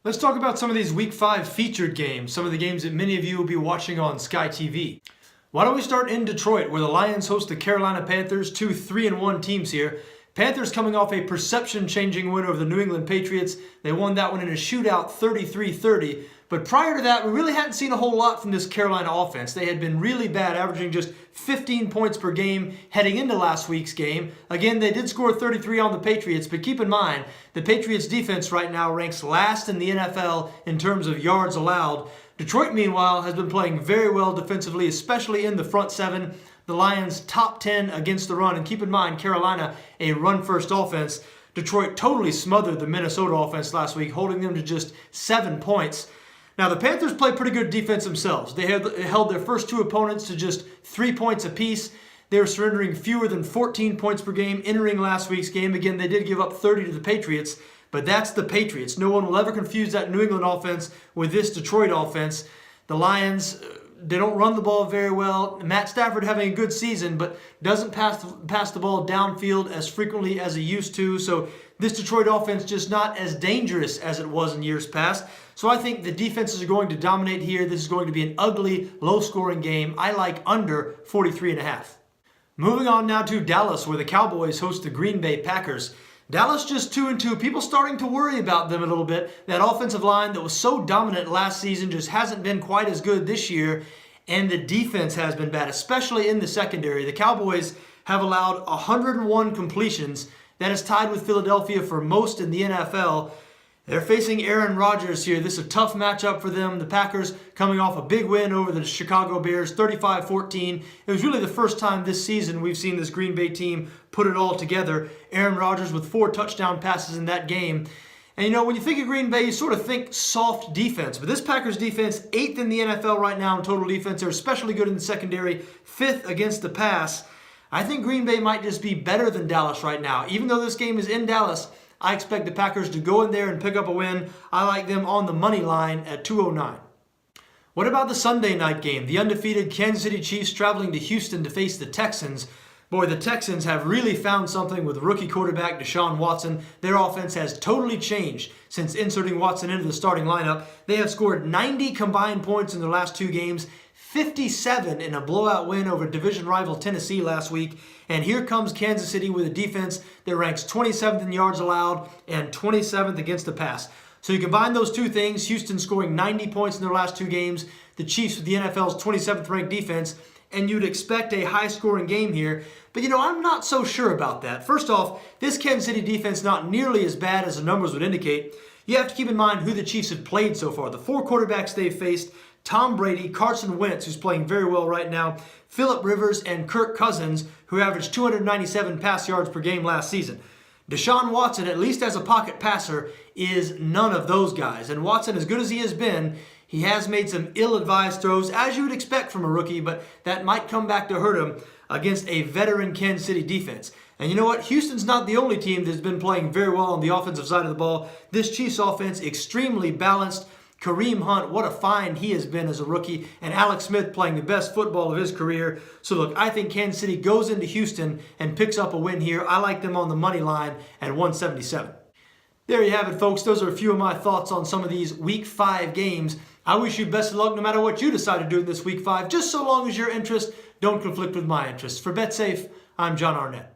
Let's talk about some of these Week 5 featured games, some of the games that many of you will be watching on Sky TV. Why don't we start in Detroit, where the Lions host the Carolina Panthers, two 3-1 teams here. Panthers coming off a perception-changing win over the New England Patriots. They won that one in a shootout, 33-30. But prior to that, we really hadn't seen a whole lot from this Carolina offense. They had been really bad, averaging just 15 points per game heading into last week's game. Again, they did score 33 on the Patriots, but keep in mind, the Patriots defense right now ranks last in the NFL in terms of yards allowed. Detroit, meanwhile, has been playing very well defensively, especially in the front seven. The Lions top 10 against the run, and keep in mind, Carolina, a run-first offense. Detroit totally smothered the Minnesota offense last week, holding them to just 7 points. Now, the Panthers play pretty good defense themselves. They held their first two opponents to just 3 points apiece. They were surrendering fewer than 14 points per game entering last week's game. Again, they did give up 30 to the Patriots, but that's the Patriots. No one will ever confuse that New England offense with this Detroit offense. The Lions, they don't run the ball very well. Matt Stafford having a good season, but doesn't pass the ball downfield as frequently as he used to. So this Detroit offense just not as dangerous as it was in years past. So I think the defenses are going to dominate here. This is going to be an ugly, low-scoring game. I like under 43.5. Moving on now to Dallas, where the Cowboys host the Green Bay Packers. Dallas just 2-2. People starting to worry about them a little bit. That offensive line that was so dominant last season just hasn't been quite as good this year. And the defense has been bad, especially in the secondary. The Cowboys have allowed 101 completions. That is tied with Philadelphia for most in the NFL. They're facing Aaron Rodgers here. This is a tough matchup for them. The Packers coming off a big win over the Chicago Bears, 35-14. It was really the first time this season we've seen this Green Bay team put it all together. Aaron Rodgers with 4 touchdown passes in that game. And you know, when you think of Green Bay, you sort of think soft defense. But this Packers defense, 8th in the NFL right now in total defense. They're especially good in the secondary, 5th against the pass. I think Green Bay might just be better than Dallas right now. Even though this game is in Dallas, I expect the Packers to go in there and pick up a win. I like them on the money line at 209. What about the Sunday night game? The undefeated Kansas City Chiefs traveling to Houston to face the Texans. Boy, the Texans have really found something with rookie quarterback Deshaun Watson. Their offense has totally changed since inserting Watson into the starting lineup. They have scored 90 combined points in their last 2 games, 57 in a blowout win over division rival Tennessee last week. And here comes Kansas City with a defense that ranks 27th in yards allowed and 27th against the pass. So you combine those two things, Houston scoring 90 points in their last 2 games, the Chiefs with the NFL's 27th ranked defense, and you'd expect a high-scoring game here. But, you know, I'm not so sure about that. First off, this Kansas City defense not nearly as bad as the numbers would indicate. You have to keep in mind who the Chiefs have played so far. The 4 quarterbacks they've faced: Tom Brady, Carson Wentz, who's playing very well right now, Phillip Rivers, and Kirk Cousins, who averaged 297 pass yards per game last season. Deshaun Watson, at least as a pocket passer, is none of those guys. And Watson, as good as he has been, he has made some ill-advised throws, as you would expect from a rookie, but that might come back to hurt him against a veteran Kansas City defense. And you know what? Houston's not the only team that's been playing very well on the offensive side of the ball. This Chiefs offense, extremely balanced. Kareem Hunt, what a find he has been as a rookie, and Alex Smith playing the best football of his career. So look, I think Kansas City goes into Houston and picks up a win here. I like them on the money line at 177. There you have it, folks. Those are a few of my thoughts on some of these Week 5 games. I wish you best of luck no matter what you decide to do in this Week 5, just so long as your interests don't conflict with my interests. For BetSafe, I'm John Arnette.